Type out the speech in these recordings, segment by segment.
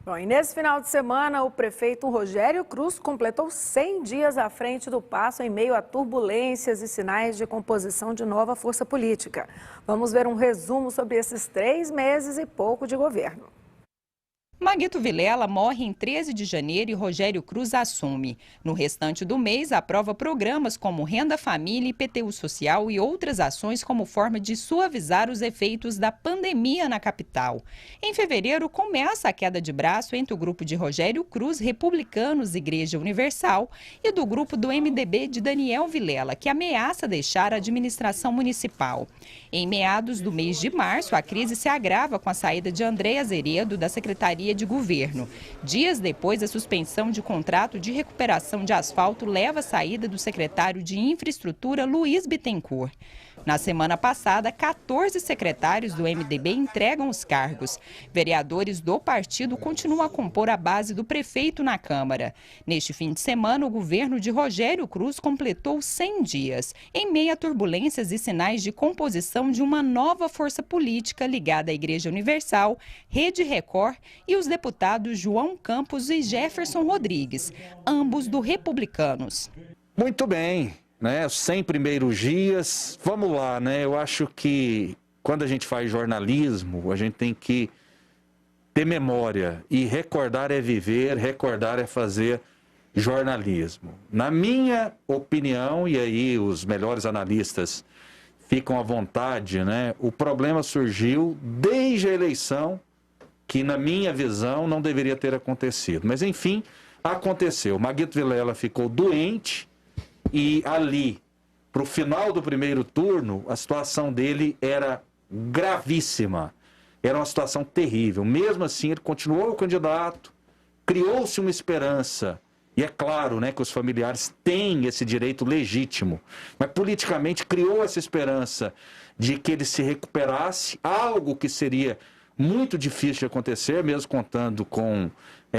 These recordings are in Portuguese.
Bom, e nesse final de semana, o prefeito Rogério Cruz completou 100 dias à frente do Paço em meio a turbulências e sinais de composição de nova força política. Vamos ver um resumo sobre esses 3 meses e pouco de governo. Maguito Vilela morre em 13 de janeiro e Rogério Cruz assume. No restante do mês, aprova programas como Renda Família, IPTU Social e outras ações como forma de suavizar os efeitos da pandemia na capital. Em fevereiro, começa a queda de braço entre o grupo de Rogério Cruz, Republicanos Igreja Universal, e do grupo do MDB de Daniel Vilela, que ameaça deixar a administração municipal. Em meados do mês de março, a crise se agrava com a saída de André Azeredo da Secretaria de Governo. Dias depois, a suspensão de contrato de recuperação de asfalto leva à saída do secretário de Infraestrutura, Luiz Bittencourt. Na semana passada, 14 secretários do MDB entregam os cargos. Vereadores do partido continuam a compor a base do prefeito na Câmara. Neste fim de semana, o governo de Rogério Cruz completou 100 dias, em meio a turbulências e sinais de composição de uma nova força política ligada à Igreja Universal, Rede Record e os deputados João Campos e Jefferson Rodrigues, ambos do Republicanos. Muito bem. Os 100 primeiros dias, vamos lá, eu acho que quando a gente faz jornalismo, a gente tem que ter memória, e recordar é viver, recordar é fazer jornalismo. Na minha opinião, e aí os melhores analistas ficam à vontade, o problema surgiu desde a eleição, que na minha visão não deveria ter acontecido. Mas enfim, aconteceu. Maguito Vilela ficou doente, e ali, para o final do primeiro turno, a situação dele era gravíssima. Era uma situação terrível. Mesmo assim, ele continuou candidato, criou-se uma esperança. E é claro, que os familiares têm esse direito legítimo. Mas politicamente criou essa esperança de que ele se recuperasse, algo que seria muito difícil de acontecer, mesmo contando com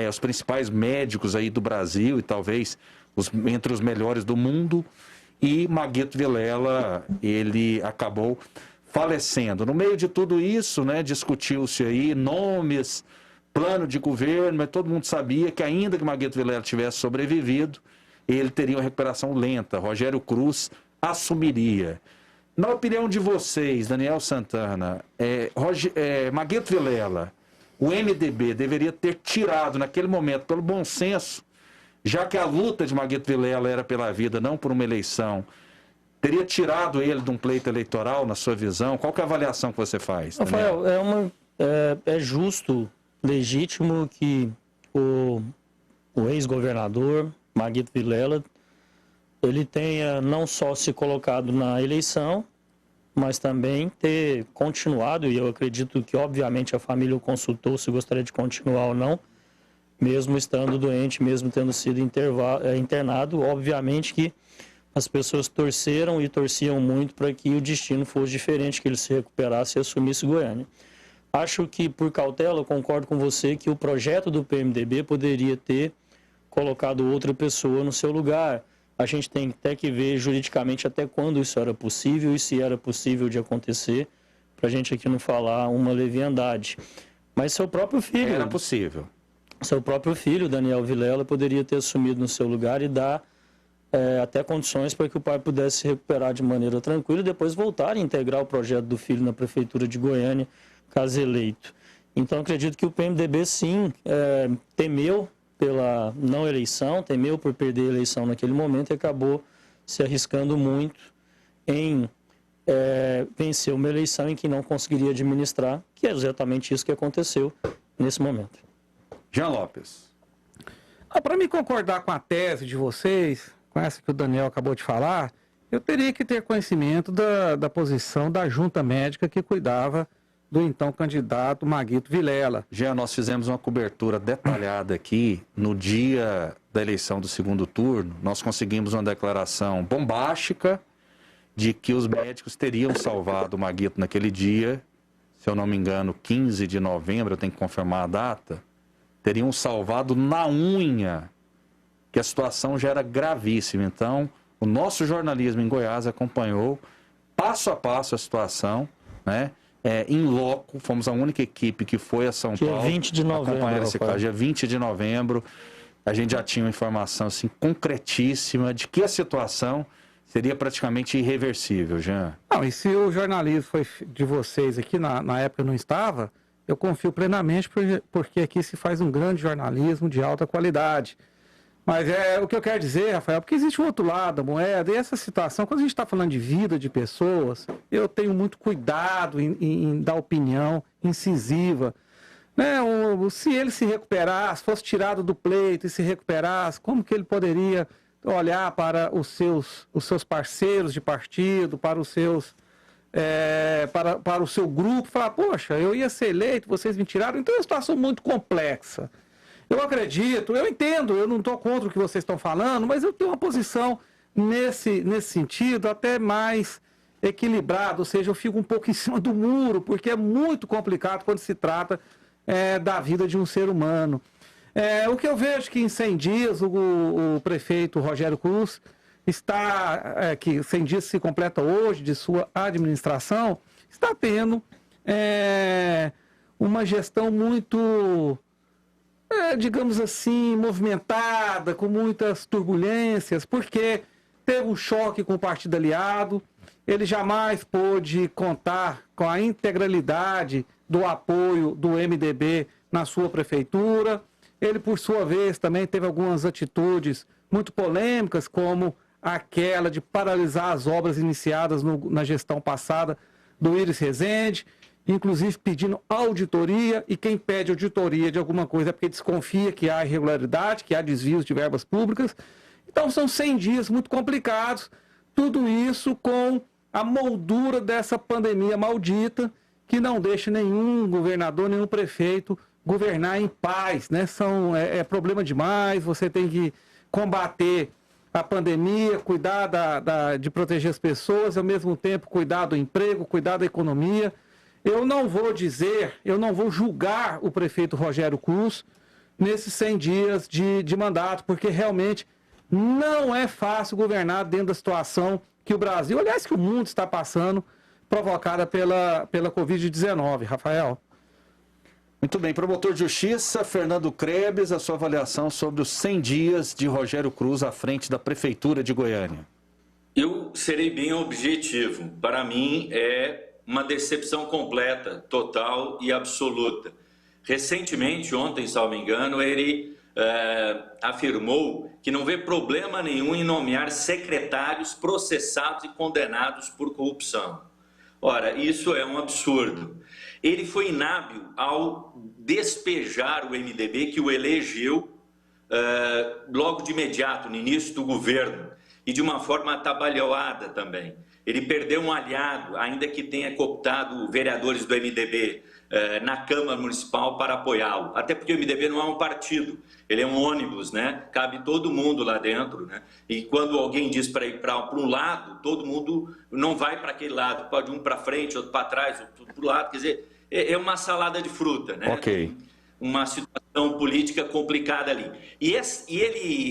os principais médicos aí do Brasil e talvez entre os melhores do mundo, e Maguito Vilela, ele acabou falecendo. No meio de tudo isso, discutiu-se aí nomes, plano de governo, mas todo mundo sabia que ainda que Maguito Vilela tivesse sobrevivido, ele teria uma recuperação lenta. Rogério Cruz assumiria. Na opinião de vocês, Daniel Santana, Maguito Vilela, o MDB deveria ter tirado naquele momento, pelo bom senso, já que a luta de Maguito Vilela era pela vida, não por uma eleição, teria tirado ele de um pleito eleitoral, na sua visão? Qual que é a avaliação que você faz, Daniel? Rafael, é justo, legítimo que o ex-governador Maguito Vilela, ele tenha não só se colocado na eleição, mas também ter continuado, e eu acredito que obviamente a família o consultou se gostaria de continuar ou não, mesmo estando doente, mesmo tendo sido internado. Obviamente que as pessoas torceram e torciam muito para que o destino fosse diferente, que ele se recuperasse e assumisse Goiânia. Acho que, por cautela, eu concordo com você que o projeto do PMDB poderia ter colocado outra pessoa no seu lugar. A gente tem até que ver juridicamente até quando isso era possível e se era possível de acontecer, para a gente aqui não falar uma leviandade. Mas seu próprio filho... Era possível. Seu próprio filho, Daniel Vilela, poderia ter assumido no seu lugar e dar até condições para que o pai pudesse se recuperar de maneira tranquila e depois voltar a integrar o projeto do filho na Prefeitura de Goiânia, caso eleito. Então, acredito que o PMDB, sim, temeu pela não eleição, temeu por perder a eleição naquele momento e acabou se arriscando muito em vencer uma eleição em que não conseguiria administrar, que é exatamente isso que aconteceu nesse momento. Jean Lopes. Para me concordar com a tese de vocês, com essa que o Daniel acabou de falar, eu teria que ter conhecimento da posição da junta médica que cuidava do então candidato Maguito Vilela. Jean, nós fizemos uma cobertura detalhada aqui no dia da eleição do segundo turno. Nós conseguimos uma declaração bombástica de que os médicos teriam salvado o Maguito naquele dia, se eu não me engano, 15 de novembro, eu tenho que confirmar a data, teriam salvado na unha, que a situação já era gravíssima. Então, o nosso jornalismo em Goiás acompanhou passo a passo a situação, em loco, fomos a única equipe que foi a São Paulo. Dia 20 de novembro. Acompanhar esse caso. Dia 20 de novembro, a gente já tinha uma informação assim, concretíssima de que a situação seria praticamente irreversível, Jean. Não, e se o jornalismo foi de vocês aqui, na época não estava, eu confio plenamente porque aqui se faz um grande jornalismo de alta qualidade. Mas o que eu quero dizer, Rafael, porque existe um outro lado da moeda, e essa situação, quando a gente está falando de vida de pessoas, eu tenho muito cuidado em dar opinião incisiva. Né? Se ele se recuperasse, fosse tirado do pleito e se recuperasse, como que ele poderia olhar para os seus parceiros de partido, para os seus... para o seu grupo, falar, poxa, eu ia ser eleito, vocês me tiraram, então é uma situação muito complexa. Eu acredito, eu entendo, eu não estou contra o que vocês estão falando, mas eu tenho uma posição nesse sentido até mais equilibrada, ou seja, eu fico um pouco em cima do muro, porque é muito complicado quando se trata da vida de um ser humano. O que eu vejo que em 100 dias o prefeito Rogério Cruz que 100 dias se completa hoje de sua administração, está tendo uma gestão muito, digamos assim, movimentada, com muitas turbulências, porque teve um choque com o partido aliado, ele jamais pôde contar com a integralidade do apoio do MDB na sua prefeitura. Ele, por sua vez, também teve algumas atitudes muito polêmicas, como aquela de paralisar as obras iniciadas na gestão passada do Iris Rezende, inclusive pedindo auditoria, e quem pede auditoria de alguma coisa é porque desconfia que há irregularidade, que há desvios de verbas públicas. Então são 100 dias muito complicados, tudo isso com a moldura dessa pandemia maldita, que não deixa nenhum governador, nenhum prefeito governar em paz, né? É problema demais, você tem que combater a pandemia, cuidar de proteger as pessoas, ao mesmo tempo cuidar do emprego, cuidar da economia. Eu não vou julgar o prefeito Rogério Cruz nesses 100 dias de mandato, porque realmente não é fácil governar dentro da situação que o Brasil, aliás, que o mundo está passando, provocada pela Covid-19, Rafael. Muito bem, promotor de justiça, Fernando Krebs, a sua avaliação sobre os 100 dias de Rogério Cruz à frente da Prefeitura de Goiânia. Eu serei bem objetivo. Para mim é uma decepção completa, total e absoluta. Recentemente, ontem, salvo engano, ele afirmou que não vê problema nenhum em nomear secretários processados e condenados por corrupção. Ora, isso é um absurdo. Ele foi inábil ao despejar o MDB, que o elegeu logo de imediato, no início do governo, e de uma forma atabalhoada também. Ele perdeu um aliado, ainda que tenha cooptado vereadores do MDB na Câmara Municipal para apoiá-lo. Até porque o MDB não é um partido, ele é um ônibus, né? Cabe todo mundo lá dentro, né? E quando alguém diz para ir para um lado, todo mundo não vai para aquele lado, pode um para frente, outro para trás, outro para o lado. Quer dizer, é uma salada de fruta, né? Ok. Uma situação política complicada ali. E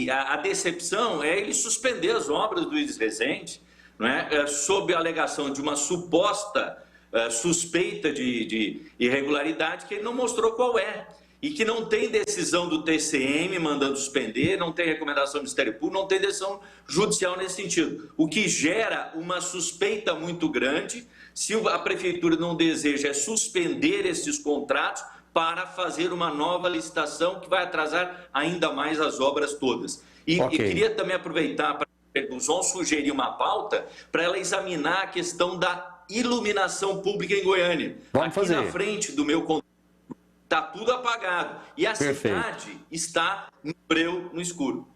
a decepção é ele suspender as obras do Iris Rezende, não é? Sob a alegação de uma suposta suspeita de irregularidade que ele não mostrou qual é. E que não tem decisão do TCM mandando suspender, não tem recomendação do Ministério Público, não tem decisão judicial nesse sentido. O que gera uma suspeita muito grande se a Prefeitura não deseja suspender esses contratos para fazer uma nova licitação que vai atrasar ainda mais as obras todas. E queria também aproveitar para o João sugerir uma pauta para ela examinar a questão da iluminação pública em Goiânia. Vamos fazer. Na frente do meu condomínio está tudo apagado e a cidade está no breu, no escuro.